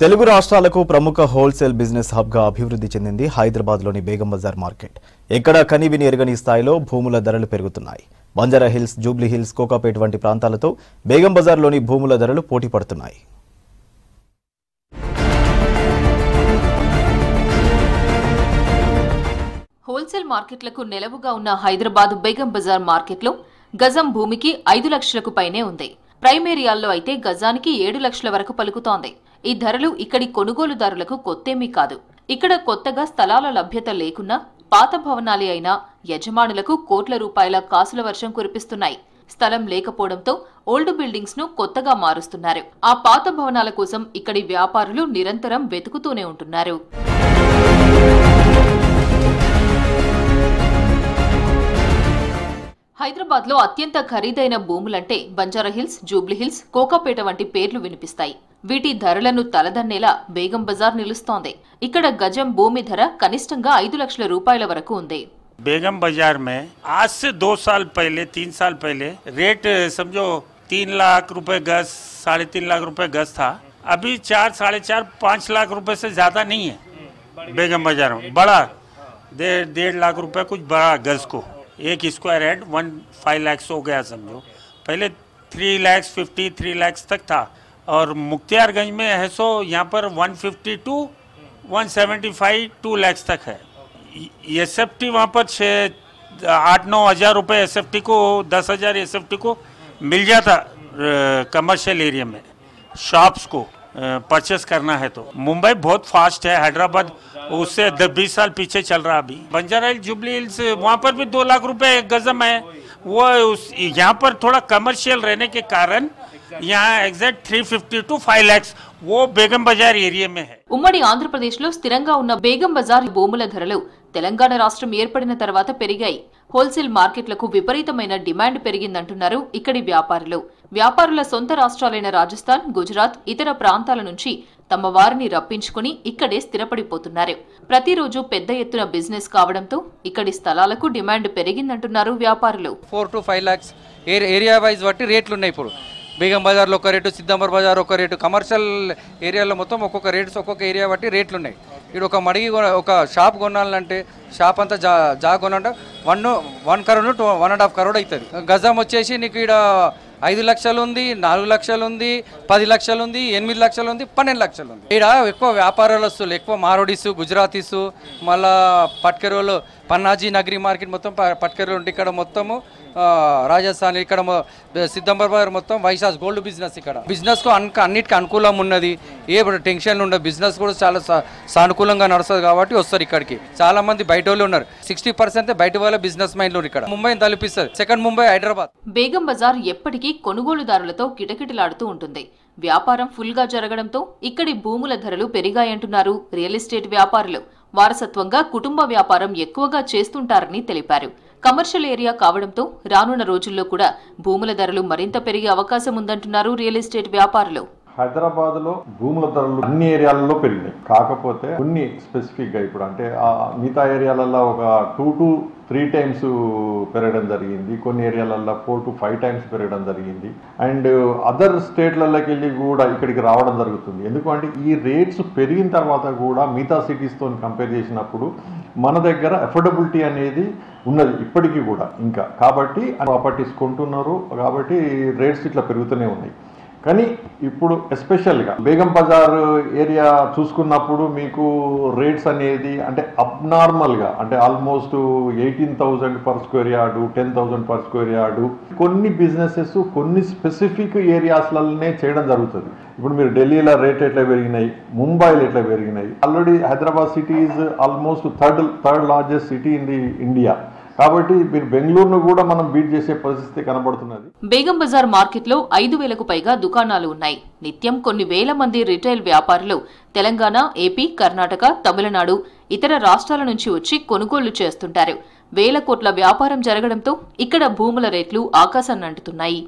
తెలుగు రాష్ట్రాలకు ప్రముఖ wholesale business హబ్గా అభివృద్ధి చెందింది హైదరాబాద్లోని బేగం బజార్ మార్కెట్. ఎక్కడ కనివిని ఎరగని స్థాయిలో భూముల ధరలు పెరుగుతున్నాయి. Banjara Hills, Jubilee hills, Kokapet వంటి ప్రాంతాలతో బేగం బజార్లోని భూముల ధరలు పోటీ పడుతున్నాయి. హోల్సేల్ మార్కెట్లకు నెలవుగా ఉన్న హైదరాబాద్ బేగం బజార్ మార్కెట్లో గజం భూమికి 5 లక్షలకు పైనే ఉంది. ప్రైమ్ ఏరియాల్లో అయితే గజానికి 7 లక్షల వరకు పలుకుతోంది. ఈ ధరలు ఇక్కడి కొనుగోలుదారులకు కొత్తేమీ కాదు. ఇక్కడ కొత్తగా స్థలాల లభ్యత లేకున్నా పాత భవనాలే అయినా యజమానులకు కోట్ల రూపాయల కాసుల వర్షం కురిపిస్తున్నాయి. స్థలం లేకపోవడంతో ఓల్డ్ బిల్డింగ్స్ ను కొత్తగా మారుస్తున్నారు. ఆ పాత భవనాల కోసం ఇక్కడి వ్యాపారులు నిరంతరం వెతుకుతూనే ఉంటున్నారు. హైదరాబాద్ లో అత్యంత ఖరీదైన భూములంటే Banjara Hills, Jubilee Hills, Kokapet వంటి పేర్లు వినిపిస్తాయి. వీటి ధరలను తలదన్నేలా బేగం బజార్ నిలుస్తోంది. ఇక్కడ గజం భూమి ధర కనిష్టంగా 5 లక్షల రూపాయల వరకు ఉంది. बेगम बाजार में आज से 2 साल पहले 3 साल पहले रेट समझो 3 लाख रुपए गज, 3.5 लाख रुपए गज था. अभी 4, 4.5, 5 लाख रुपए से ज्यादा नहीं है. बेगम बाजार में बड़ा 1.5 लाख रुपए कुछ बड़ा गज को, एक स्क्वायर हेड 1.5 लाख हो गया समझो. पहले 3 लाख 50, 3 लाख तक था. और मुख्तियारगंज में है सो यहाँ पर 150 to 175, 2 लाख तक है. एसएफटी वहाँ पर 8-9 हज़ार रुपये एसएफटी को, 10 हज़ार एसएफटी को मिल जाता कमर्शियल एरिया में. शॉप्स को परचेस करना है तो मुंबई बहुत फास्ट है, हैदराबाद उससे 10-20 साल पीछे चल रहा. अभी बंजारा हिल्स, जुबली हिल्स वहाँ पर भी 2 लाख रुपए गजम है. वो यहाँ पर थोड़ा कमर्शियल रहने के कारण यहाँ एग्जैक्ट 350 to 5 लाख वो बेगम बाजार एरिया में है. ఉమ్మడి ఆంధ్రప్రదేశ్లో స్థిరంగా ఉన్న బేగం బజార్ భూముల ధరలు తెలంగాణ రాష్ట్రం ఏర్పడిన తర్వాత పెరిగాయి. హోల్సేల్ మార్కెట్లకు విపరీతమైన డిమాండ్ పెరిగిందంటున్నారు ఇక్కడి వ్యాపారులు. వ్యాపారుల సొంత రాష్ట్రాలైన రాజస్థాన్, గుజరాత్, ఇతర ప్రాంతాల నుంచి తమ వారిని రప్పించుకుని ఇక్కడే స్థిరపడిపోతున్నారు. ప్రతిరోజు పెద్ద ఎత్తున బిజినెస్ కావడంతో ఇక్కడి స్థలాలకు డిమాండ్ పెరిగిందంటున్నారు వ్యాపారులు. 4 to 5 lakhs ఏరియా వైజ్ బట్టి రేట్లు ఉన్నాయి. ఇప్పుడు బేగం బజార్లో ఒక రేటు, సిద్దంబర్ బజార్ ఒక రేటు, కమర్షియల్ ఏరియాలో మొత్తం ఒక్కొక్క రేట్స్ ఒక్కొక్క ఏరియా బట్టి రేట్లు ఉన్నాయి. ఇక్కడ ఒక మడిగి ఒక షాప్ కొనాలంటే షాప్ అంతా జా కొనాలంటే 1 crore to 1.5 crore అవుతుంది. గజం వచ్చేసి నీకు ఇక్కడ 5 లక్షలు ఉంది, 4 లక్షలు ఉంది, 10 లక్షలు ఉంది, 8 లక్షలు ఉంది, 12 లక్షలు ఉంది. ఇక్కడ ఎక్కువ వ్యాపారస్తులు, ఎక్కువ మారోడీసు, గుజరాతీసు, మళ్ళా పట్కెరోలు, పన్నాజీ నగరీ మార్కెట్ మొత్తం పట్కెరోలు ఉంటే ఇక్కడ మొత్తము రాజస్థాన్, ఇక్కడ సిద్దంబర్ బజార్ మొత్తం వైశాస్ గోల్డ్ బిజినెస్. ఇక్కడ బిజినెస్ కు అన్నిటికీ అనుకూలం ఉన్నది. ఏ టెన్షన్ ఉండదు. బిజినెస్ కూడా చాలా సానుకూలంగా నడుస్తుంది కాబట్టి వస్తారు ఇక్కడికి. చాలా మంది బయట వాళ్ళు ఉన్నారు. 60% బయట వాళ్ళ బిజినెస్ మైండ్లు ఇక్కడ. ముంబైని తలపిస్తుంది. సెకండ్ ముంబై, హైదరాబాద్. బేగం బజార్ ఎప్పటికీ కొనుగోలుదారులతో కిటకిటలాడుతూ ఉంటుంది. వ్యాపారం ఫుల్ గా జరగడంతో ఇక్కడి భూముల ధరలు పెరిగాయంటున్నారు రియల్ ఎస్టేట్ వ్యాపారులు. వారసత్వంగా కుటుంబ వ్యాపారం ఎక్కువగా చేస్తుంటారని తెలిపారు. కమర్షియల్ ఏరియా కావడంతో రానున్న రోజుల్లో కూడా భూముల ధరలు మరింత పెరిగే అవకాశం ఉందంటున్నారు రియల్ ఎస్టేట్ వ్యాపారులు. హైదరాబాద్ లో భూముల ధరలు అన్ని ఏరియాలలో పెరిగినాయి. కాకపోతే కొన్ని స్పెసిఫిక్ గా ఇప్పుడు అంటే మిగతా ఏరియాలలో ఒక 2 to 3 times పెరగడం జరిగింది. కొన్ని ఏరియాలలో 4 to 5 times పెరగడం జరిగింది. అండ్ అదర్ స్టేట్లలోకి వెళ్ళి కూడా ఇక్కడికి రావడం జరుగుతుంది. ఎందుకంటే ఈ రేట్స్ పెరిగిన తర్వాత కూడా మిగతా సిటీస్తో కంపేర్ చేసినప్పుడు మన దగ్గర అఫోర్డబిలిటీ అనేది ఉన్నది ఇప్పటికీ కూడా ఇంకా. కాబట్టి ప్రాపర్టీస్ కొంటున్నారు కాబట్టి రేట్స్ ఇట్లా పెరుగుతూనే ఉన్నాయి. కానీ ఇప్పుడు ఎస్పెషల్గా బేగం బజార్ ఏరియా చూసుకున్నప్పుడు మీకు రేట్స్ అనేది అంటే అబ్నార్మల్గా అంటే almost 18,000 per square yard, 10,000 per square yard. కొన్ని బిజినెసెస్ కొన్ని స్పెసిఫిక్ ఏరియాస్లలోనే చేయడం జరుగుతుంది. ఇప్పుడు మీరు ఢిల్లీలో రేట్ ఎట్లా పెరిగినాయి, ముంబైలో ఎట్లా పెరిగినాయి. Already Hyderabad city is almost third largest city in the India. కాబట్టి మీరు బెంగళూరును కూడా మనం బీట్ చేసే పరిస్థితి కనబడుతున్నది. బేగం బజార్ మార్కెట్లో 5,000కు పైగా దుకాణాలు ఉన్నాయి. నిత్యం కొన్ని వేల మంది రిటైల్ వ్యాపారులు తెలంగాణ, ఏపీ, కర్ణాటక, తమిళనాడు, ఇతర రాష్ట్రాల నుంచి వచ్చి కొనుగోళ్లు చేస్తుంటారు. వేల కోట్ల వ్యాపారం జరగడంతో ఇక్కడ భూముల రేట్లు ఆకాశాన్నంటుతున్నాయి.